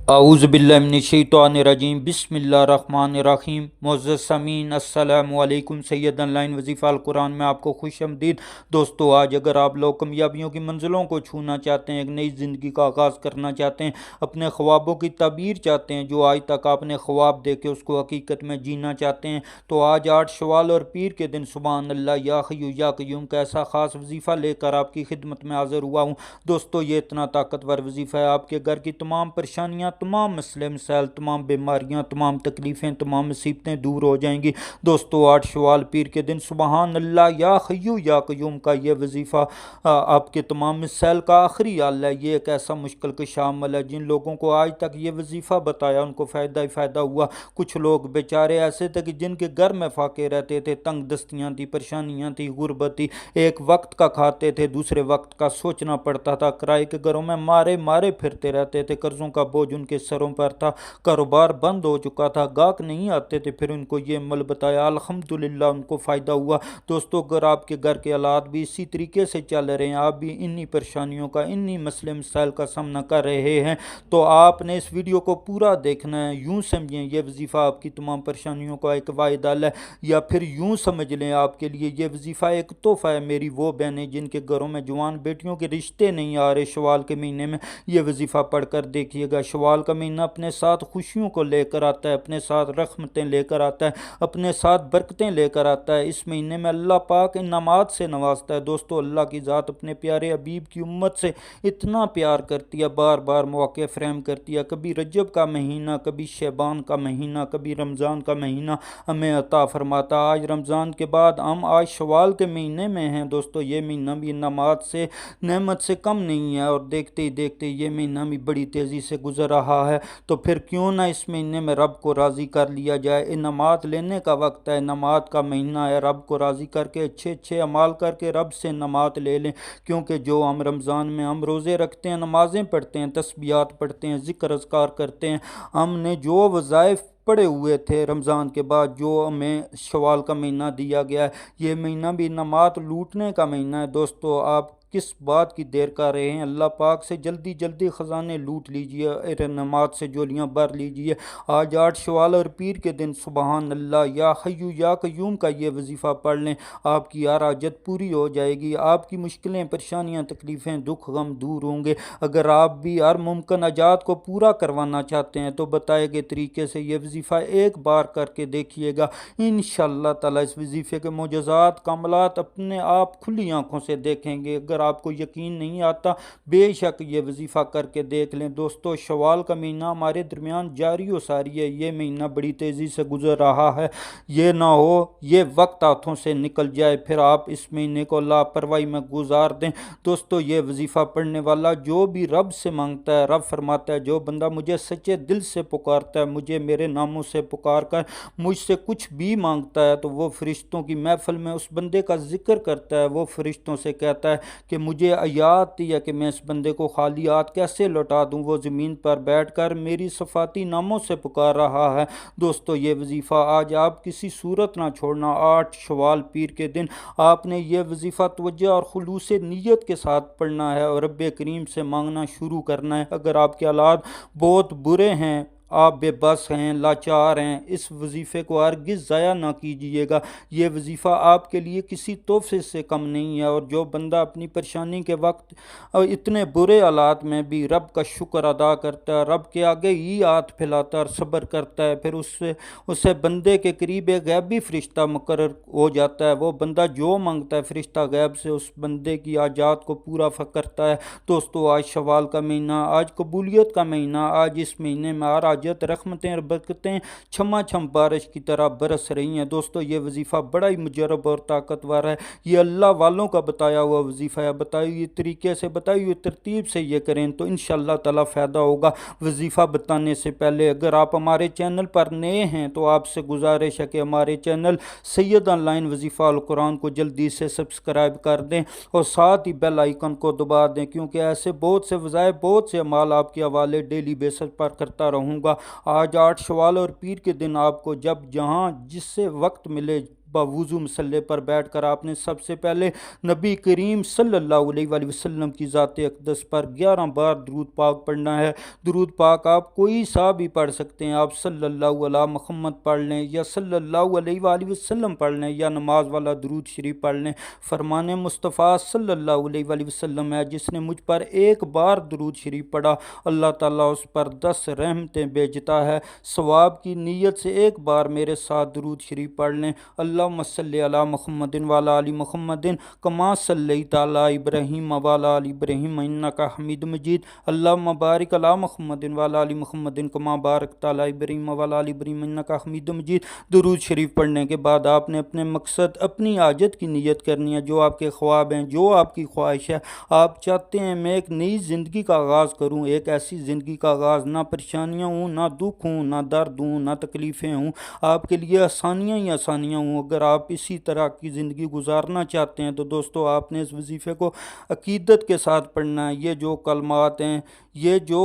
اعوذ باللہ من الشیطان الرجیم بسم اللہ الرحمن الرحیم۔ معزز سامعین السلام علیکم۔ سید آن لائن وظیفہ القرآن میں آپ کو خوش آمدید۔ دوستو، آج اگر آپ لوگ کامیابیوں کی منزلوں کو چھونا چاہتے ہیں، ایک نئی زندگی کا آغاز کرنا چاہتے ہیں، اپنے خوابوں کی تعبیر چاہتے ہیں، جو آج تک آپ نے خواب دیکھے اس کو حقیقت میں جینا چاہتے ہیں، تو آج 8 شوال اور پیر کے دن سبحان اللہ یا حی یا قیوم کا ایسا خاص وظیفہ لے کر آپ کی خدمت میں حاضر ہوا ہوں۔ دوستو، یہ اتنا طاقتور وظیفہ ہے، آپ کے گھر کی تمام پریشانیاں، تمام مسئلے مسائل، تمام بیماریاں، تمام تکلیفیں، تمام مصیبتیں دور ہو جائیں گی۔ دوستو، 8 شوال پیر کے دن سبحان اللہ یا حی یا قیوم کا یہ وظیفہ آپ کے تمام مسائل کا آخری حل ہے۔ یہ ایک ایسا مشکل کشا عمل ہے، جن لوگوں کو آج تک یہ وظیفہ بتایا ان کو فائدہ ہی فائدہ ہوا۔ کچھ لوگ بیچارے ایسے تھے کہ جن کے گھر میں فاقے رہتے تھے، تنگ دستیاں تھی، پریشانیاں تھی، غربت تھی، ایک وقت کا کھاتے تھے، دوسرے وقت کا سوچنا پڑتا تھا، کرائے کے گھروں میں مارے مارے پھرتے رہتے تھے، قرضوں کا بوجھ ان کے سروں پر تھا، کاروبار بند ہو چکا تھا، گاہک نہیں آتے تھے، پھر ان کو یہ عمل بتایا، الحمدللہ ان کو فائدہ ہوا۔ دوستو، اگر آپ کے گھر کے حالات بھی اسی طریقے سے چل رہے ہیں، آپ بھی انہی پریشانیوں کا، انہی مسئلے مسائل کا سامنا کر رہے ہیں، تو آپ نے اس ویڈیو کو پورا دیکھنا ہے۔ یوں سمجھیں یہ وظیفہ آپ کی تمام پریشانیوں کا ایک واحد حل ہے، یا پھر یوں سمجھ لیں آپ کے لیے یہ وظیفہ ایک تحفہ ہے۔ میری وہ بہنیں جن کے گھروں میں جوان بیٹیوں کے رشتے نہیں آ رہے، شوال کے مہینے میں یہ وظیفہ پڑھ کر دیکھیے گا۔ شوال کا مہینہ اپنے ساتھ خوشیوں کو لے کر آتا ہے، اپنے ساتھ رحمتیں لے کر آتا ہے، اپنے ساتھ برکتیں لے کر آتا ہے۔ اس مہینے میں اللہ پاک انعامات سے نوازتا ہے۔ دوستو، اللہ کی ذات اپنے پیارے حبیب کی امت سے اتنا پیار کرتی ہے، بار بار مواقع فراہم کرتی ہے، کبھی رجب کا مہینہ، کبھی شعبان کا مہینہ، کبھی رمضان کا مہینہ ہمیں عطا فرماتا۔ آج رمضان کے بعد ہم آج شوال کے مہینے میں ہیں۔ دوستو، یہ مہینہ بھی انعامات سے، نعمت سے کم نہیں ہے، اور دیکھتے ہی دیکھتے یہ مہینہ بھی بڑی تیزی سے گزر رہا ہے۔ تو پھر کیوں نہ اس مہینے میں رب کو راضی کر لیا جائے۔ انعامات لینے کا وقت ہے، انعامات کا مہینہ ہے، رب کو راضی کر کے اچھے اچھے اعمال کر کے رب سے انعامات لے لیں، کیونکہ جو ہم رمضان میں ہم روزے رکھتے ہیں، نمازیں پڑھتے ہیں، تسبیحات پڑھتے ہیں، ذکر اذکار کرتے ہیں، ہم نے جو وظائف پڑے ہوئے تھے رمضان کے بعد، جو ہمیں شوال کا مہینہ دیا گیا ہے، یہ مہینہ بھی انعامات لوٹنے کا مہینہ ہے۔ دوستو، آپ کس بات کی دیر کر رہے ہیں؟ اللہ پاک سے جلدی جلدی خزانے لوٹ لیجئے، انعامات سے جولیاں بھر لیجئے۔ آج 8 شوال اور پیر کے دن سبحان اللہ یا حی یا قیوم کا یہ وظیفہ پڑھ لیں، آپ کی ہر حاجت پوری ہو جائے گی، آپ کی مشکلیں، پریشانیاں، تکلیفیں، دکھ غم دور ہوں گے۔ اگر آپ بھی ہر ممکن حاجات کو پورا کروانا چاہتے ہیں تو بتائے گئے طریقے سے یہ وظیفہ ایک بار کر کے دیکھیے گا، انشاءاللہ تعالی اس وظیفے کے معجزات، کاملات اپنے آپ کھلی آنکھوں سے دیکھیں گے۔ اگر آپ کو یقین نہیں آتا، بے شک یہ وظیفہ کر کے دیکھ لیں۔ دوستو، شوال کا مہینہ ہمارے درمیان جاری و ساری ہے، یہ مہینہ بڑی تیزی سے گزر رہا ہے، یہ نہ ہو یہ وقت ہاتھوں سے نکل جائے، پھر آپ اس مہینے کو لاپرواہی میں گزار دیں۔ دوستو، یہ وظیفہ پڑھنے والا جو بھی رب سے مانگتا ہے، رب فرماتا ہے جو بندہ مجھے سچے دل سے پکارتا ہے، مجھے میرے ناموں سے پکار کر مجھ سے کچھ بھی مانگتا ہے، تو وہ فرشتوں کی محفل میں اس بندے کا ذکر کرتا ہے، وہ فرشتوں سے کہتا ہے کہ مجھے یاد تھی کہ میں اس بندے کو خالی ہاتھ کیسے لوٹا دوں، وہ زمین پر بیٹھ کر میری صفاتی ناموں سے پکار رہا ہے۔ دوستو، یہ وظیفہ آج آپ کسی صورت نہ چھوڑنا۔ 8 شوال پیر کے دن آپ نے یہ وظیفہ توجہ اور خلوص نیت کے ساتھ پڑھنا ہے اور رب کریم سے مانگنا شروع کرنا ہے۔ اگر آپ کے حالات بہت برے ہیں، آپ بے بس ہیں، لاچار ہیں، اس وظیفے کو ہرگز ضائع نہ کیجیے گا۔ یہ وظیفہ آپ کے لیے کسی تحفے سے کم نہیں ہے، اور جو بندہ اپنی پریشانی کے وقت اتنے برے حالات میں بھی رب کا شکر ادا کرتا ہے، رب کے آگے ہی ہاتھ پھیلاتا ہے اور صبر کرتا ہے، پھر اسے بندے کے قریب ایک غیبی فرشتہ مقرر ہو جاتا ہے۔ وہ بندہ جو مانگتا ہے، فرشتہ غیب سے اس بندے کی حاجات کو پورا کرتا ہے۔ دوستو، آج شوال کا مہینہ، آج قبولیت کا مہینہ، آج اس مہینے میں ہر حاجت، رحمتیں اور برکتیں چھما چھم بارش کی طرح برس رہی ہیں۔ دوستو، یہ وظیفہ بڑا ہی مجرب اور طاقتور ہے، یہ اللہ والوں کا بتایا ہوا وظیفہ ہے، بتائی ہوئی طریقے سے، بتائی ہوئی ترتیب سے یہ کریں تو انشاءاللہ تعالی فائدہ ہوگا۔ وظیفہ بتانے سے پہلے اگر آپ ہمارے چینل پر نئے ہیں تو آپ سے گزارش ہے کہ ہمارے چینل سید آن لائن وظیفہ القرآن کو جلدی سے سبسکرائب کر دیں اور ساتھ ہی بیل آئیکن کو دبا دیں، کیونکہ ایسے بہت سے وظائف، بہت سے اعمال آپ کے حوالے ڈیلی بیسس پر کرتا رہوں گا۔ آج 8 شوال اور پیر کے دن آپ کو جب جہاں جس سے وقت ملے، باوضو مسلح پر بیٹھ کر آپ نے سب سے پہلے نبی کریم صلی اللہ علیہ وآلہ وسلم کی ذات اقدس پر 11 بار درود پاک پڑھنا ہے۔ درود پاک آپ کوئی سا بھی پڑھ سکتے ہیں، آپ صلی اللہ علیہ محمد پڑھ لیں یا صلی اللہ علیہ وآلہ وسلم پڑھ لیں یا نماز والا درود شریف پڑھ لیں۔ فرمان مصطفیٰ صلی اللہ علیہ وآلہ وسلم ہے، جس نے مجھ پر ایک بار درود شریف پڑھا اللہ تعالیٰ اس پر 10 رحمتیں بھیجتا ہے۔ ثواب کی نیت سے ایک بار میرے ساتھ درود شریف پڑھ لیں۔ اللہم صلی علی محمد وعلی آل محمد کما صلیت علی ابراہیم وعلی آل ابراہیم انک حمید مجید۔ اللہم بارک علی محمد وعلی آل محمد کما بارکت علی ابراہیم وعلی آل ابراہیم انک حمید مجید۔ درود شریف پڑھنے کے بعد آپ نے اپنے مقصد، اپنی حاجت کی نیت کرنی ہے، جو آپ کے خواب ہیں، جو آپ کی خواہش ہے۔ آپ چاہتے ہیں میں ایک نئی زندگی کا آغاز کروں، ایک ایسی زندگی کا آغاز نہ پریشانیاں ہوں، نہ دکھ ہوں، نہ درد ہوں، نہ تکلیفیں ہوں، آپ کے لیے آسانیاں ہی آسانیاں ہوں۔ اگر آپ اسی طرح کی زندگی گزارنا چاہتے ہیں تو دوستو آپ نے اس وظیفے کو عقیدت کے ساتھ پڑھنا ہے۔ یہ جو کلمات ہیں، یہ جو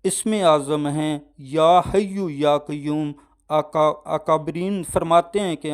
اسم اعظم ہیں، یا حیو یا قیوم، اکابرین فرماتے ہیں کہ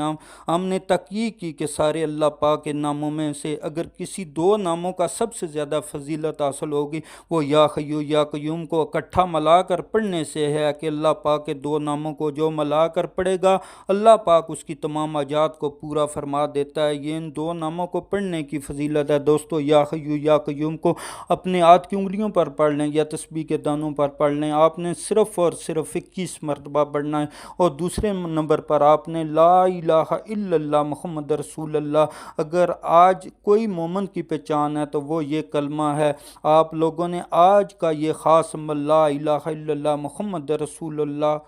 ہم نے تحقیق کی کہ سارے اللہ پاک کے ناموں میں سے اگر کسی دو ناموں کا سب سے زیادہ فضیلت حاصل ہوگی وہ یا حیو یا قیوم کو اکٹھا ملا کر پڑھنے سے ہے، کہ اللہ پاک کے دو ناموں کو جو ملا کر پڑھے گا اللہ پاک اس کی تمام حاجات کو پورا فرما دیتا ہے۔ یہ ان دو ناموں کو پڑھنے کی فضیلت ہے دوستو۔ یا حیو یا قیوم کو اپنے ہاتھ کی انگلیوں پر پڑھ لیں یا تسبیح کے دانوں پر پڑھ لیں۔ آپ نے صرف اور صرف 21 مرتبہ پڑھنا ہے، اور دوسرے نمبر پر آپ نے لا الہ الا اللہ محمد رسول اللہ۔ اگر آج کوئی مومن کی پہچان ہے تو وہ یہ کلمہ ہے۔ آپ لوگوں نے آج کا یہ خاص عمل لا الہ الا اللہ محمد رسول اللہ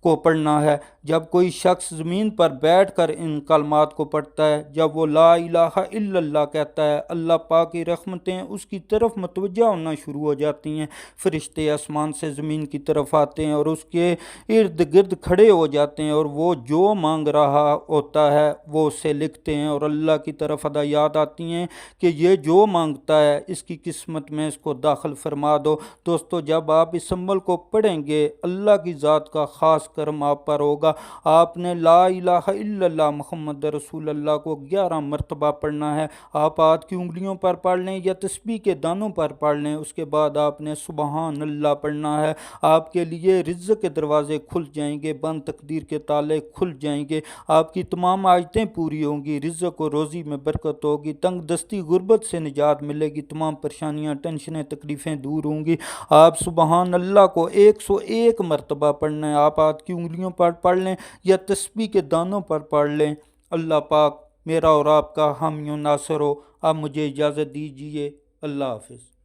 کو پڑھنا ہے۔ جب کوئی شخص زمین پر بیٹھ کر ان کلمات کو پڑھتا ہے، جب وہ لا الہ الا اللہ کہتا ہے، اللہ پاک کی رحمتیں اس کی طرف متوجہ ہونا شروع ہو جاتی ہیں۔ فرشتے آسمان سے زمین کی طرف آتے ہیں اور اس کے ارد گرد کھڑے ہو جاتے ہیں، اور وہ جو مانگ رہا ہوتا ہے وہ اسے لکھتے ہیں، اور اللہ کی طرف ہدایات آتی ہیں کہ یہ جو مانگتا ہے اس کی قسمت میں اس کو داخل فرما دو۔ دوستو جب آپ اس عمل کو پڑھیں گے اللہ کی ذات کا خاص کرم آپ پر ہوگا۔ آپ نے لا الہ الا اللہ محمد رسول اللہ کو 11 مرتبہ پڑھنا ہے۔ آپ ہاتھ کی انگلیوں پر پڑھ لیں یا تسبیح کے دانوں پر پڑھ لیں۔ اس کے بعد آپ نے سبحان اللہ پڑھنا ہے۔ آپ کے لیے رزق کے دروازے کھل جائیں گے، بند تقدیر کے تالے کھل جائیں گے، آپ کی تمام حاجتیں پوری ہوں گی، رزق و روزی میں برکت ہوگی، تنگ دستی غربت سے نجات ملے گی، تمام پریشانیاں، ٹینشنیں، تکلیفیں دور ہوں گی۔ آپ سبحان اللہ کو 101 مرتبہ پڑھنا ہے۔ آپ ہاتھ کی انگلیوں پر پڑھ لیں یا تسبیح کے دانوں پر پڑھ لیں۔ اللہ پاک میرا اور آپ کا حامی و ناصر ہو۔ آپ مجھے اجازت دیجیے۔ اللہ حافظ۔